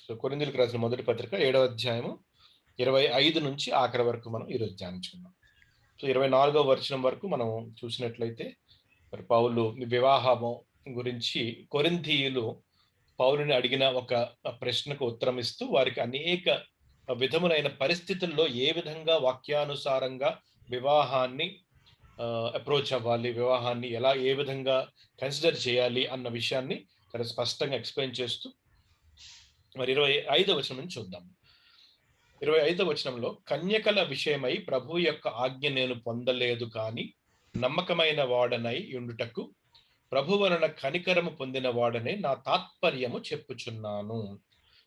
So కొరింథీయులకు రాసిన మొదటి పత్రిక 7వ అధ్యాయము 25 నుంచి ఆఖరి వరకు మనం ఈరోజు ధ్యానించుకుందాం. సో 24వ వచనం వరకు మనం చూసినట్లయితే మరి పౌలు వివాహము గురించి కొరింథీయులు పౌలుని అడిగిన ఒక ప్రశ్నకు ఉత్తరం ఇస్తూ వారికి అనేక విధములైన పరిస్థితుల్లో ఏ విధంగా వాక్యానుసారంగా వివాహాన్ని అప్రోచ్ అవ్వాలి, వివాహాన్ని ఎలా ఏ విధంగా కన్సిడర్ చేయాలి అన్న విషయాన్ని చాలా స్పష్టంగా ఎక్స్ప్లెయిన్ చేస్తూ మరి 25వ వచనం నుంచి చూద్దాం. 25వ వచనంలో, కన్యకల విషయమై ప్రభు యొక్క ఆజ్ఞ నేను పొందలేదు కానీ నమ్మకమైన వాడనై ఉండుటకు ప్రభు వలన కనికరము పొందిన వాడనే నా తాత్పర్యము చెప్పుచున్నాను.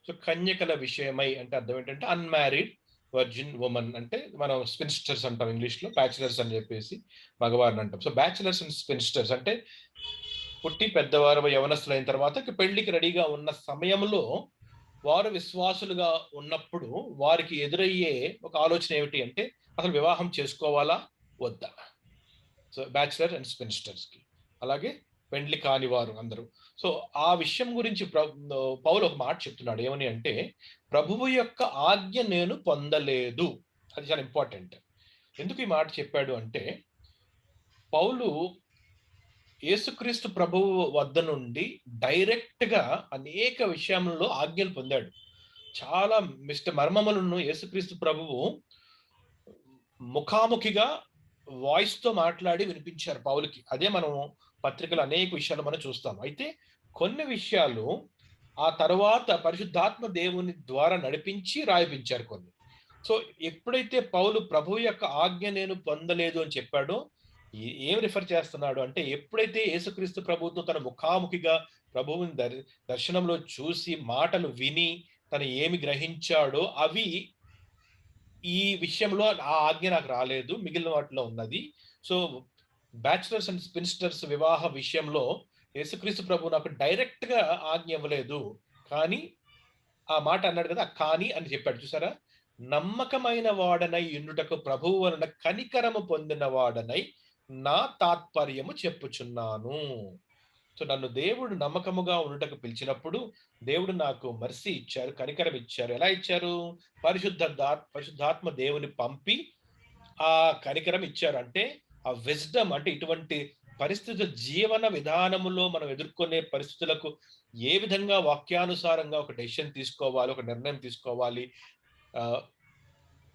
సో కన్యకల విషయమై అంటే అర్థం ఏంటంటే అన్మ్యారీడ్ వర్జిన్ ఉమెన్, అంటే మనం స్పిన్స్టర్స్ అంటాం ఇంగ్లీష్ లో, బ్యాచిలర్స్ అని చెప్పేసి మగవారిని అంటాం. సో బ్యాచిలర్స్ అండ్ స్పిన్స్టర్స్ అంటే పుట్టి పెద్దవారు యవనస్తులు అయిన తర్వాత పెళ్లికి రెడీగా ఉన్న సమయంలో వారు విశ్వాసులుగా ఉన్నప్పుడు వారికి ఎదురయ్యే ఒక ఆలోచన ఏమిటి అంటే అసలు వివాహం చేసుకోవాలా వద్దా. సో బ్యాచిలర్ అండ్ స్పిన్స్టర్స్ కి, అలాగే పెండ్లి కాని వారు అందరూ. సో ఆ విషయం గురించి పౌలు ఒక మాట చెప్తున్నాడు. ఏమని అంటే, ప్రభువు యొక్క ఆజ్ఞ నేను పొందలేదు. అది చాలా ఇంపార్టెంట్. ఎందుకు ఈ మాట చెప్పాడు అంటే, పౌలు యేసుక్రీస్తు ప్రభువు వద్ద నుండి డైరెక్ట్ గా అనేక విషయంలో ఆజ్ఞలు పొందాడు. చాలా మర్మములను యేసుక్రీస్తు ప్రభువు ముఖాముఖిగా వాయిస్ తో మాట్లాడి వినిపించారు పౌలుకి. అదే మనం పత్రికలు అనేక విషయాలు మనం చూస్తాం. అయితే కొన్ని విషయాలు ఆ తర్వాత పరిశుద్ధాత్మ దేవుని ద్వారా నడిపించి రాయిపించారు కొన్ని. సో ఎప్పుడైతే పౌలు ప్రభు యొక్క ఆజ్ఞ నేను పొందలేదు అని చెప్పాడో, ఏం రిఫర్ చేస్తున్నాడు అంటే, ఎప్పుడైతే యేసుక్రీస్తు ప్రభువుతో తన ముఖాముఖిగా ప్రభువుని దర్శనంలో చూసి మాటలు విని తను ఏమి గ్రహించాడో అవి ఈ విషయంలో ఆ ఆజ్ఞ నాకు రాలేదు, మిగిలిన వాటిలో ఉన్నది. సో బ్యాచిలర్స్ అండ్ స్పిన్స్టర్స్ వివాహ విషయంలో యేసుక్రీస్తు ప్రభు నాకు డైరెక్ట్ గా ఆజ్ఞ ఇవ్వలేదు, కానీ ఆ మాట అన్నాడు కదా, కానీ అని చెప్పాడు చూసారా. నమ్మకమైన వాడనై ఉండుటకు ప్రభువు వలన కనికరము పొందిన వాడనై నా తాత్పర్యము చెప్పుచున్నాను. సో నన్ను దేవుడు నమ్మకముగా ఉండుటకు పిలిచినప్పుడు దేవుడు నాకు మర్సీ ఇచ్చారు, కనికరం ఇచ్చారు. ఎలా ఇచ్చారు? పరిశుద్ధాత్మ దేవుని పంపి ఆ కనికరం ఇచ్చారు. అంటే ఆ విజ్డమ్, అంటే ఇటువంటి పరిస్థితుల జీవన విధానములో మనం ఎదుర్కొనే పరిస్థితులకు ఏ విధంగా వాక్యానుసారంగా ఒక డెసిషన్ తీసుకోవాలి, ఒక నిర్ణయం తీసుకోవాలి,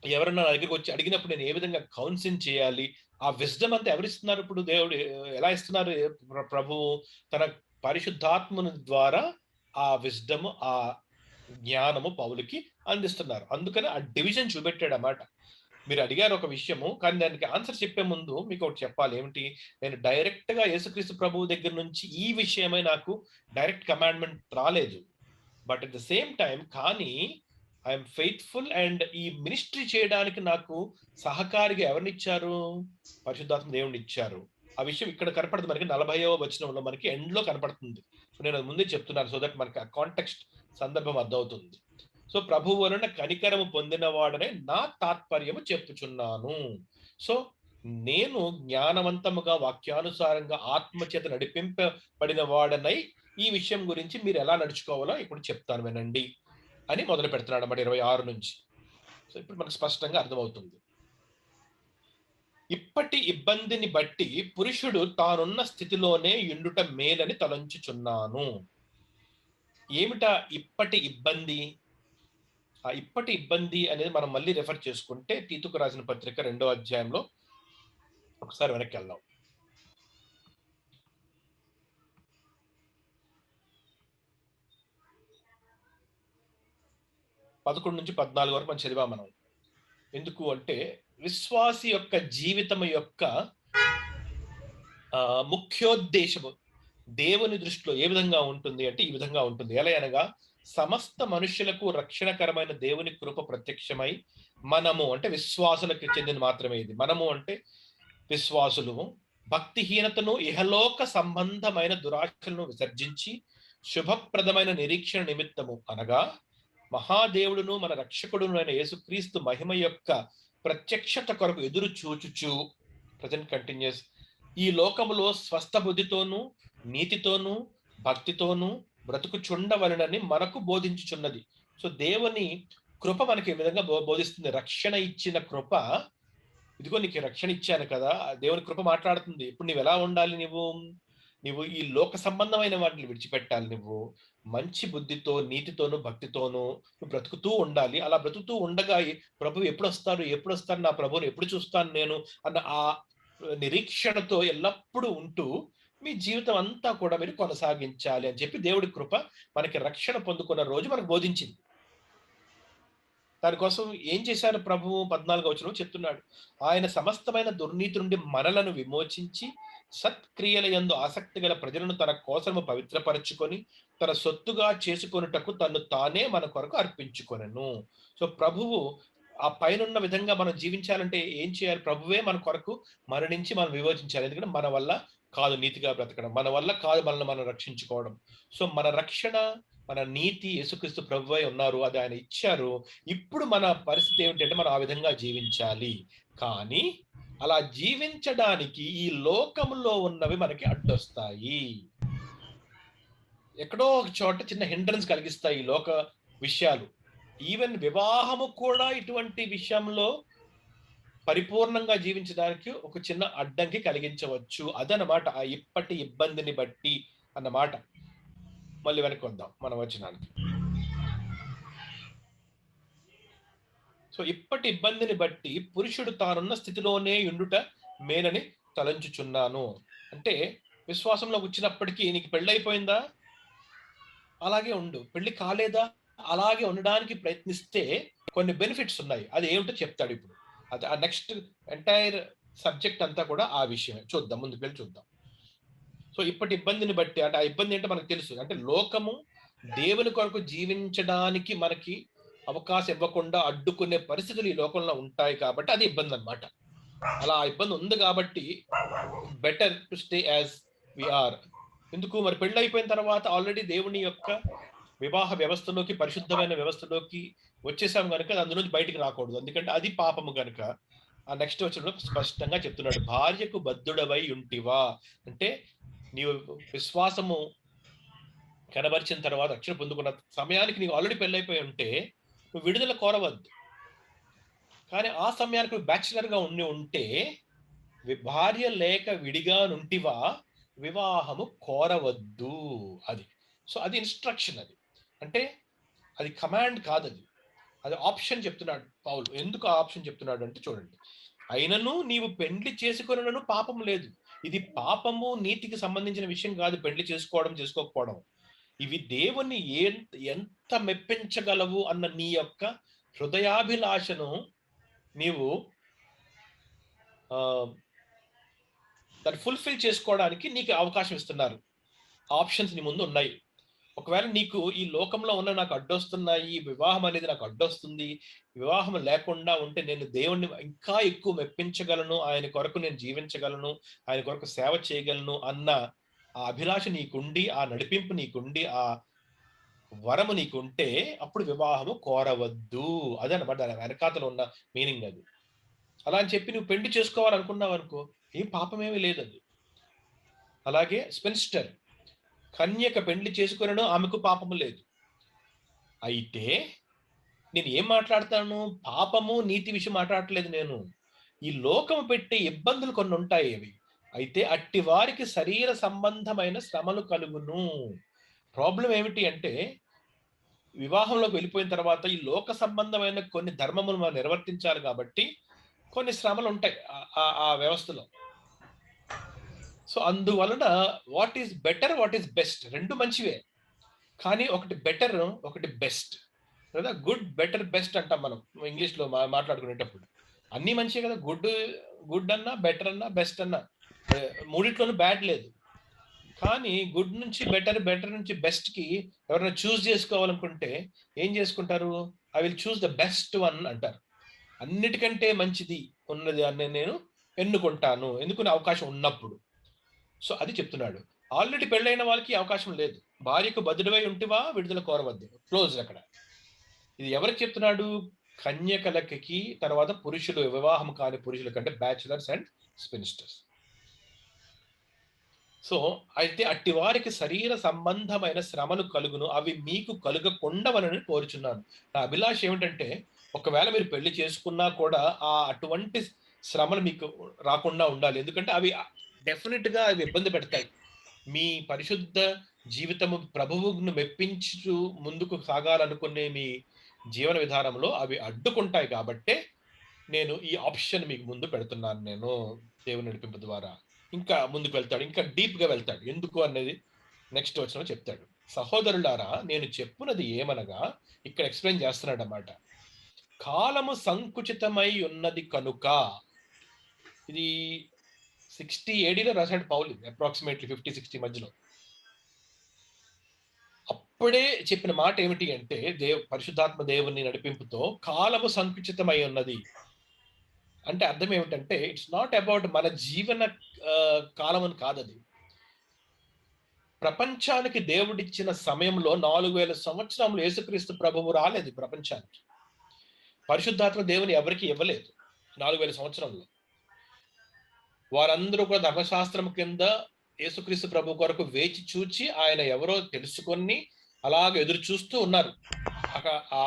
ఎవరన్నా నా దగ్గరికి వచ్చి అడిగినప్పుడు నేను ఏ విధంగా కౌన్సిలింగ్ చేయాలి, ఆ విజ్డమ్ అంతా ఎవరిస్తున్నారు? ఇప్పుడు దేవుడు ఎలా ఇస్తున్నారు? ప్రభువు తన పరిశుద్ధాత్మను ద్వారా ఆ విజ్డమ్, ఆ జ్ఞానము పౌలుకి అందిస్తున్నారు. అందుకని ఆ డివిజన్ చూపెట్టాడు అన్నమాట. మీరు అడిగారు ఒక విషయము, కానీ దానికి ఆన్సర్ చెప్పే ముందు మీకు ఒకటి చెప్పాలి. ఏమిటి? నేను డైరెక్ట్ గా యేసుక్రీస్తు ప్రభువు దగ్గర నుంచి ఈ విషయమై నాకు డైరెక్ట్ కమాండ్మెంట్ రాలేదు. But at the same time కానీ ఐఎమ్ ఫెయిత్ఫుల్ అండ్ ఈ మినిస్ట్రీ చేయడానికి నాకు సహకారిగా ఎవరినిచ్చారు? పరిశుద్ధాత్మ దేవుడిని ఇచ్చారు. ఆ విషయం ఇక్కడ కనపడుతుంది మనకి 40వ వచనంలో, మనకి ఎండ్ లో కనపడుతుంది. సో నేను అది ముందే చెప్తున్నాను, సో దట్ మనకి ఆ కాంటెక్స్ట్ సందర్భం అర్థమవుతుంది. సో ప్రభు వలన కనికరము పొందిన వాడనే నా తాత్పర్యము చెప్పుచున్నాను. సో నేను జ్ఞానవంతముగా వాక్యానుసారంగా ఆత్మచేత నడిపింపబడిన వాడనై ఈ విషయం గురించి మీరు ఎలా నడుచుకోవాలో ఇప్పుడు చెప్తాను వినండి అని మొదలు పెడుతున్నాడు అన్నమాట 26 నుంచి. సో ఇప్పుడు మనకు స్పష్టంగా అర్థమవుతుంది. ఇప్పటి ఇబ్బందిని బట్టి పురుషుడు తానున్న స్థితిలోనే యుండుట మేలని తలంచుచున్నాను. ఏమిటా ఇప్పటి ఇబ్బంది? ఆ ఇప్పటి ఇబ్బంది అనేది మనం మళ్ళీ రెఫర్ చేసుకుంటే తీతుకు రాసిన పత్రిక 2వ అధ్యాయంలో ఒకసారి వెనక్కి వెళ్దాం. 11 నుంచి 14 వరకు మనం చదివాం మనం. ఎందుకు అంటే విశ్వాసి యొక్క జీవితం యొక్క ముఖ్యోద్దేశము దేవుని దృష్టిలో ఏ విధంగా ఉంటుంది అంటే ఈ విధంగా ఉంటుంది. ఎలా అనగా, సమస్త మనుషులకు రక్షణకరమైన దేవుని కృప ప్రత్యక్షమై మనము అంటే విశ్వాసులకు చెందిన మాత్రమే ఇది. మనము అంటే విశ్వాసులు భక్తిహీనతను, ఇహలోక సంబంధమైన దురాశలను విసర్జించి శుభప్రదమైన నిరీక్షణ నిమిత్తము అనగా మహాదేవుడును మన రక్షకుడును అయిన యేసుక్రీస్తు మహిమ యొక్క ప్రత్యక్షత కొరకు ఎదురు చూచుచు, ప్రజెంట్ కంటిన్యూస్, ఈ లోకములో స్వస్థ బుద్ధితోనూ నీతితోనూ భక్తితోనూ బ్రతుకుచుండవలెనని మనకు బోధించుచున్నది. సో దేవుని కృప మనకి ఈ విధంగా బోధిస్తుంది. రక్షణ ఇచ్చిన కృప, ఇదిగో నీకు రక్షణ ఇచ్చాను కదా! దేవుని కృప మాట్లాడుతుంది. ఇప్పుడు నీవెలా ఉండాలి నువ్వు? నీవు ఈ లోక సంబంధమైన వాటిని విడిచిపెట్టాలి నువ్వు. మంచి బుద్ధితో, నీతితోను, భక్తితోను నువ్వు బ్రతుకుతూ ఉండాలి. అలా బ్రతుకుతూ ఉండగా ప్రభువు ఎప్పుడొస్తారు? ఎప్పుడొస్తారు? నా ప్రభువుని ఎప్పుడు చూస్తాను నేను? అన్న ఆ నిరీక్షణతో ఎల్లప్పుడూ ఉంటూ మీ జీవితం అంతా కూడా మీరు కొనసాగించాలి అని చెప్పి దేవుడి కృప మనకి రక్షణ పొందుకున్న రోజు మనకు బోధించింది. దానికోసం ఏం చేశారు ప్రభువు 14వ వచనంలో చెప్తున్నాడు. ఆయన సమస్తమైన దుర్నీతి నుండి మనలను విమోచించి సత్క్రియల యందు ఆసక్తి గల ప్రజలను తన కోసము పవిత్రపరచుకొని తన సొత్తుగా చేసుకొనుటకు తన్ను తానే మన కొరకు అర్పించుకొనెను. సో ప్రభువు ఆ పైనున్న విధంగా మనం జీవించాలంటే ఏం చేయాలి? ప్రభువే మన కొరకు మరణించి మనం విమోచించాలి. ఎందుకంటే మన వల్ల కాదు నీతిగా బ్రతకడం. మన వల్ల కాదు మనల్ని మనం రక్షించుకోవడం. సో మన రక్షణ, మన నీతి యేసుక్రీస్తు ప్రభువే ఉన్నారు. అది ఆయన ఇచ్చారు. ఇప్పుడు మన పరిస్థితి ఏమిటంటే మనం ఆ విధంగా జీవించాలి. కానీ అలా జీవించడానికి ఈ లోకములో ఉన్నవి మనకి అడ్డొస్తాయి. ఎక్కడో ఒక చోట చిన్న హిండ్రన్స్ కలిగిస్తాయి ఈ లోక విషయాలు. ఈవెన్ వివాహము కూడా ఇటువంటి విషయంలో పరిపూర్ణంగా జీవించడానికి ఒక చిన్న అడ్డంకి కలిగించవచ్చు. అదనమాట ఆ ఇప్పటి ఇబ్బందిని బట్టి అన్నమాట. మళ్ళీ వెనక్కి వద్దాం మన వచనానికి. సో ఇప్పటి ఇబ్బందిని బట్టి పురుషుడు తానున్న స్థితిలోనే యుండుట మేలని తలంచుచున్నాను. అంటే విశ్వాసంలోకి వచ్చినప్పటికీ నీకు పెళ్ళైపోయిందా? అలాగే ఉండు. పెళ్లి కాలేదా? అలాగే ఉండడానికి ప్రయత్నిస్తే కొన్ని బెనిఫిట్స్ ఉన్నాయి. అది ఏమిటో చెప్తాడు ఇప్పుడు. అది ఆ నెక్స్ట్ ఎంటైర్ సబ్జెక్ట్ అంతా కూడా ఆ విషయమే. చూద్దాం, ముందుకు వెళ్ళి చూద్దాం. సో ఇప్పటి ఇబ్బందిని బట్టి, అంటే ఆ ఇబ్బంది ఏంటో మనకు తెలుసు. అంటే లోకము దేవుని కొరకు జీవించడానికి మనకి అవకాశం ఇవ్వకుండా అడ్డుకునే పరిస్థితులు ఈ లోకంలో ఉంటాయి కాబట్టి అది ఇబ్బంది అన్నమాట. అలా ఆ ఇబ్బంది ఉంది కాబట్టి better to stay as we are. ఎందుకు మరి పెళ్లి అయిపోయిన తర్వాత ఆల్రెడీ దేవుని యొక్క వివాహ వ్యవస్థలోకి, పరిశుద్ధమైన వ్యవస్థలోకి వచ్చేసాం గనుక అందులోంచి బయటికి రాకూడదు. ఎందుకంటే అది పాపము గనుక. ఆ నెక్స్ట్ వచనంలో స్పష్టంగా చెప్తున్నాడు. భార్యకు బద్ధుడవై ఉంటివా? అంటే నీవు విశ్వాసము కనబరిచిన తర్వాత రక్షణ పొందుకున్న సమయానికి నీకు ఆల్రెడీ పెళ్ళైపోయి ఉంటే నువ్వు విడుదల కోరవద్దు. కానీ ఆ సమయానికి నువ్వు బ్యాచిలర్‌గా ఉంటే భార్య లేక విడిగా నుంటివా వివాహము కోరవద్దు అది. సో అది ఇన్‌స్ట్రక్షన్ అది. అంటే అది కమాండ్ కాదది. అది ఆప్షన్ చెప్తున్నాడు పౌలు. ఎందుకు ఆ ఆప్షన్ చెప్తున్నాడు అంటే చూడండి. అయినను నీవు పెండ్లి చేసుకొనుటను పాపం లేదు. ఇది పాపము, నీతికి సంబంధించిన విషయం కాదు పెండ్లి చేసుకోవడం, చేసుకోకపోవడం. ఇవి దేవుణ్ణి ఎంత మెప్పించగలవు అన్న నీ యొక్క హృదయాభిలాషను నీవు దాన్ని ఫుల్‌ఫిల్ చేసుకోవడానికి నీకు అవకాశం ఇస్తున్నారు. ఆప్షన్స్ నీ ముందు ఉన్నాయి. ఒకవేళ నీకు ఈ లోకంలో ఉన్న నాకు అడ్డొస్తున్నాయి, వివాహం అనేది నాకు అడ్డొస్తుంది, వివాహం లేకుండా ఉంటే నేను దేవుణ్ణి ఇంకా ఎక్కువ మెప్పించగలను, ఆయన కొరకు నేను జీవించగలను, ఆయన కొరకు సేవ చేయగలను అన్న ఆ అభిలాష నీకుండి, ఆ నడిపింపు నీకుండి, ఆ వరము నీకుంటే అప్పుడు వివాహము కోరవద్దు. అదనమాట దాని వెనకాతల ఉన్న మీనింగ్ అది. అలా అని చెప్పి నువ్వు పెళ్లి చేసుకోవాలనుకున్నావనుకో, ఏం పాపమేమి లేదది. అలాగే స్పెన్స్టర్ కన్యక పెండ్లి చేసుకొనెను ఆమెకు పాపము లేదు. అయితే నేను ఏం మాట్లాడతాను? పాపము, నీతి విషయం మాట్లాడట్లేదు నేను. ఈ లోకము పెట్టే ఇబ్బందులు కొన్ని ఉంటాయి అవి. అయితే అట్టి వారికి శరీర సంబంధమైన శ్రమలు కలుగును. ప్రాబ్లమ్ ఏమిటి అంటే వివాహంలోకి వెళ్ళిపోయిన తర్వాత ఈ లోక సంబంధమైన కొన్ని ధర్మములు మనం నిర్వర్తించాలి కాబట్టి కొన్ని శ్రమలు ఉంటాయి ఆ వ్యవస్థలో. సో అందువలన what is better, what is best 2 మంచివే. కానీ ఒకటి బెటర్, ఒకటి బెస్ట్. కదా! గుడ్, బెటర్, బెస్ట్ అంటాం మనం ఇంగ్లీష్‌లో మాట్లాడుకునేటప్పుడు. అన్నీ మంచియే కదా! గుడ్ అన్నా, బెటర్ అన్నా, బెస్ట్ అన్నా. మూడిట్లోనూ బ్యాడ్ లేదు. కానీ గుడ్ నుంచి బెటర్, బెటర్ నుంచి బెస్ట్‌కి ఎవరైనా చూజ్ చేసుకోవాలనుకుంటే ఏం చేసుకుంటారు? I will choose the best one అంటారు. అన్నిటికంటే మంచిది ఉన్నది అని నేను ఎన్నుకుంటాను. ఎందుకు అవకాశం ఉన్నప్పుడు. సో అది చెప్తున్నాడు. ఆల్రెడీ పెళ్ళైన వాళ్ళకి అవకాశం లేదు. భార్యకు బద్ధుడివై ఉంటివా విడుదల కోరవద్దు. క్లోజ్ అక్కడ. ఇది ఎవరికి చెప్తున్నాడు? కన్యకలకి, తర్వాత వివాహం కాని పురుషుల కంటే బ్యాచిలర్స్ అండ్ స్పిన్స్టర్స్. సో, అయితే అట్టి వారికి శరీర సంబంధమైన శ్రమలు కలుగును. అవి మీకు కలుగకుండవలనని కోరుచున్నాను. నా అభిలాష ఏమిటంటే, ఒకవేళ మీరు పెళ్లి చేసుకున్నా కూడా అటువంటి శ్రమలు మీకు రాకుండా ఉండాలి. ఎందుకంటే అవి డెఫినిట్‌గా అవి ఇబ్బంది పెడతాయి. మీ పరిశుద్ధ జీవితము ప్రభువును మెప్పించుచు ముందుకు సాగాలనుకునే మీ జీవన విధానంలో అవి అడ్డుకుంటాయి కాబట్టే, నేను ఈ ఆప్షన్ మీకు ముందు పెడుతున్నాను నేను దేవుని నడిపింపు ద్వారా. ఇంకా ముందుకు వెళ్తాడు. ఇంకా డీప్‌గా వెళ్తాడు. ఎందుకు అనేది నెక్స్ట్ వచనంలో చెప్తాడు. సహోదరులారా నేను చెప్పునది ఏమనగా ఇక్కడ ఎక్స్‌ప్లెయిన్ చేస్తున్నాడన్నమాట. కాలము సంకుచితమై ఉన్నది కనుక ఇది 60 ఏడీలో రాసాడు పౌలు. అప్రాక్సిమేట్‌లీ 50, 60 మధ్యలో. అప్పుడే చెప్పిన మాట ఏమిటి అంటే పరిశుద్ధాత్మ దేవుని నడిపింపుతో కాలము సంకుచితమై ఉన్నది. అంటే అర్థం ఏమిటంటే ఇట్స్ నాట్ అబౌట్ మన జీవన కాలం అని కాదది. ప్రపంచానికి దేవుడిచ్చిన సమయంలో 4000 సంవత్సరములు యేసుక్రీస్తు ప్రభువు రాలేదు ఈ ప్రపంచానికి. పరిశుద్ధాత్మ దేవుని ఎవరికీ ఇవ్వలేదు 4000 సంవత్సరంలో. వారందరూ కూడా ధర్మశాస్త్రం కింద యేసుక్రీస్తు ప్రభు కొరకు వేచి చూచి ఆయన ఎవరో తెలుసుకొని అలాగ ఎదురు చూస్తూ ఉన్నారు.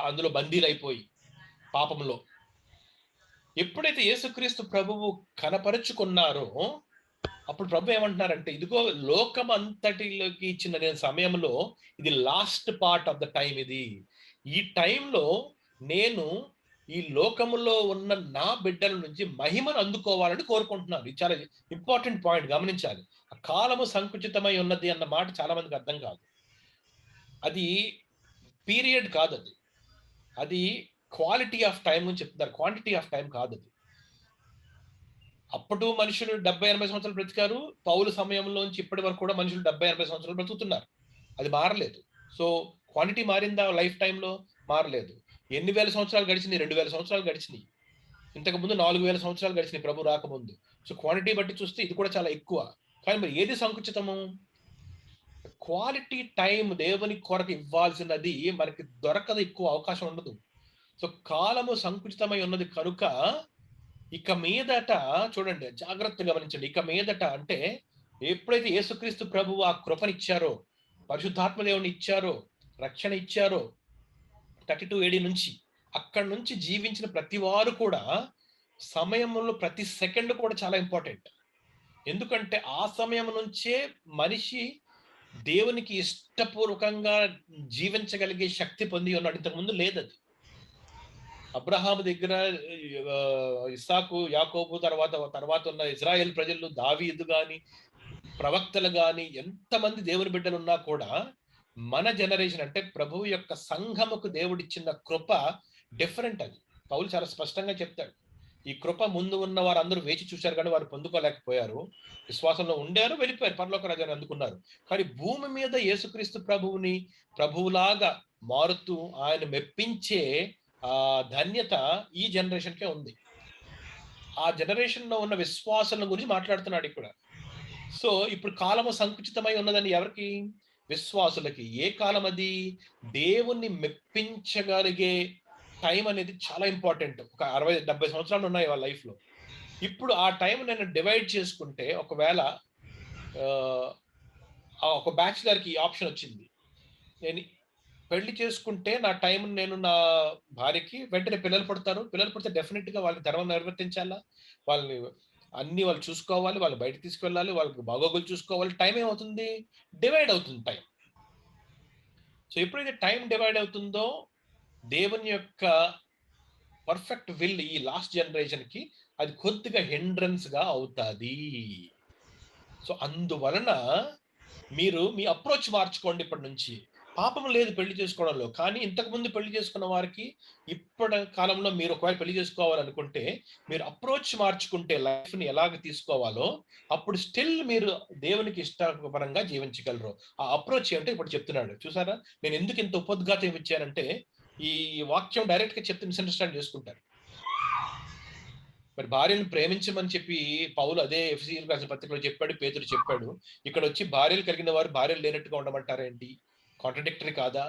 అందులో బందీలైపోయి పాపంలో. ఎప్పుడైతే యేసుక్రీస్తు ప్రభువు కనపరుచుకున్నారో అప్పుడు ప్రభు ఏమంటున్నారంటే, ఇదిగో లోకం అంతటిలోకి ఇచ్చిన నేను సమయంలో ఇది last part of the time ఇది. ఈ టైంలో నేను ఈ లోకములో ఉన్న నా బిడ్డల నుంచి మహిమను అందుకోవాలని కోరుకుంటున్నాను. ఇది చాలా ఇంపార్టెంట్ పాయింట్ గమనించాలి. ఆ కాలము సంకుచితమై ఉన్నది అన్న మాట చాలా మందికి అర్థం కాదు. అది పీరియడ్ కాదది. అది క్వాలిటీ ఆఫ్ టైమ్ అని చెప్తున్నారు. క్వాంటిటీ ఆఫ్ టైమ్ కాదది. అప్పుడు మనుషులు 70, 80 సంవత్సరాలు బ్రతికారు. పౌలు సమయంలోంచి ఇప్పటి వరకు కూడా మనుషులు 70, 80 సంవత్సరాలు బ్రతుకుతున్నారు. అది మారలేదు. సో, క్వాంటిటీ మారిందా లైఫ్ టైమ్‌లో? మారలేదు. ఎన్ని వేల సంవత్సరాలు గడిచినాయి? 2000 సంవత్సరాలు గడిచినాయి. ఇంతకుముందు 4000 సంవత్సరాలు గడిచినాయి ప్రభు రాకముందు. సో, క్వాంటిటీ బట్టి చూస్తే ఇది కూడా చాలా ఎక్కువ. కానీ మరి ఏది సంకుచితము? క్వాలిటీ టైమ్ దేవుని కొరకు ఇవ్వాల్సినది మనకి దొరకదు, ఎక్కువ అవకాశం ఉండదు. సో, కాలము సంకుచితమై ఉన్నది కనుక ఇక మీదట చూడండి జాగ్రత్తగా గమనించండి. ఇక మీదట అంటే ఎప్పుడైతే యేసుక్రీస్తు ప్రభువు ఆ కృపనిచ్చారో, పరిశుద్ధాత్మ దేవుని ఇచ్చారో, రక్షణ ఇచ్చారో 32 ఏడీ నుంచి అక్కడి నుంచి జీవించిన ప్రతి వారు కూడా సమయంలో ప్రతి సెకండ్ కూడా చాలా ఇంపార్టెంట్. ఎందుకంటే ఆ సమయం నుంచే మనిషి దేవునికి ఇష్టపూర్వకంగా జీవించగలిగే శక్తి పొంది ఉన్నాడు. ఇంతకుముందు లేదది. అబ్రహాము దగ్గర ఇస్సాకు, యాకోబు తర్వాత ఉన్న ఇజ్రాయెల్ ప్రజలు, దావీదు గాని, ప్రవక్తలు గాని ఎంతమంది దేవుని బిడ్డలున్నా కూడా మన జనరేషన్ అంటే ప్రభువు యొక్క సంఘముకు దేవుడిచ్చిన కృప డిఫరెంట్ అది. పౌలు చాలా స్పష్టంగా చెప్తాడు. ఈ కృప ముందు ఉన్న వారందరూ వేచి చూశారు కానీ వారు పొందుకోలేకపోయారు. విశ్వాసంలో ఉండారు, వెళ్ళిపోయారు. పరలోక రాజ్యాన్ని అందుకున్నారు. కానీ భూమి మీద యేసుక్రీస్తు ప్రభువుని ప్రభువులాగా మారుతూ ఆయన మెప్పించే ధన్యత ఈ జనరేషన్‌కే ఉంది. ఆ జనరేషన్‌లో ఉన్న విశ్వాసుల గురించి మాట్లాడుతున్నాడు ఇక్కడ. సో, ఇప్పుడు కాలము సంకుచితమై ఉన్నదని ఎవరికి? విశ్వాసులకి. ఏ కాలం అది? దేవుణ్ణి మెప్పించగలిగే టైం అనేది చాలా ఇంపార్టెంట్. ఒక 60, 70 సంవత్సరాలు ఉన్నాయి వాళ్ళ లైఫ్‌లో. ఇప్పుడు ఆ టైం నేను డివైడ్ చేసుకుంటే ఒకవేళ ఆహ్, ఒక బ్యాచిలర్‌కి ఆప్షన్ వచ్చింది. నేను పెళ్లి చేసుకుంటే నా టైం నేను నా భార్యకి వెంటనే పిల్లలు పుడతారు. పిల్లలు పుడితే డెఫినిట్‌గా వాళ్ళకి ధర్మం నిర్వర్తించాలా. వాళ్ళని అన్నీ వాళ్ళు చూసుకోవాలి. వాళ్ళు బయటకి తీసుకెళ్ళాలి. వాళ్ళకి బాగోగులు చూసుకోవాలి. టైం ఏమవుతుంది? డివైడ్ అవుతుంది టైం. సో, ఎప్పుడైతే టైం డివైడ్ అవుతుందో దేవుని యొక్క పర్ఫెక్ట్ విల్ ఈ లాస్ట్ జనరేషన్‌కి అది కొద్దిగా హిండ్రన్స్‌గా అవుతాది. సో, అందువలన మీరు మీ అప్రోచ్ మార్చుకోండి ఇప్పటి నుంచి. పాపం లేదు పెళ్లి చేసుకోవడంలో. కానీ ఇంతకుముందు పెళ్లి చేసుకున్న వారికి ఇప్పటి కాలంలో మీరు ఒకవేళ పెళ్లి చేసుకోవాలనుకుంటే, మీరు అప్రోచ్ మార్చుకుంటే లైఫ్‌ని ఎలాగ తీసుకోవాలో, అప్పుడు స్టిల్ మీరు దేవునికి ఇష్టపరంగా జీవించగలరు. ఆ అప్రోచ్ ఏమిటో ఇప్పుడు చెప్తున్నాడు. చూసారా? నేను ఎందుకు ఇంత ఉపోద్ఘాతం ఇచ్చానంటే, ఈ వాక్యం డైరెక్ట్‌గా చెప్తే మిస్‌అండర్‌స్టాండ్ చేసుకుంటారు. మరి భార్యను ప్రేమించమని చెప్పి పౌలు అదే ఎఫెసీయులకు రాసిన పత్రికలో చెప్పాడు. పేతురు చెప్పాడు. ఇక్కడొచ్చి భార్యలు కలిగిన వారు భార్యలు లేనట్టుగా ఉండమంటారేంటి? కాంట్రడిక్టరీ కాదా?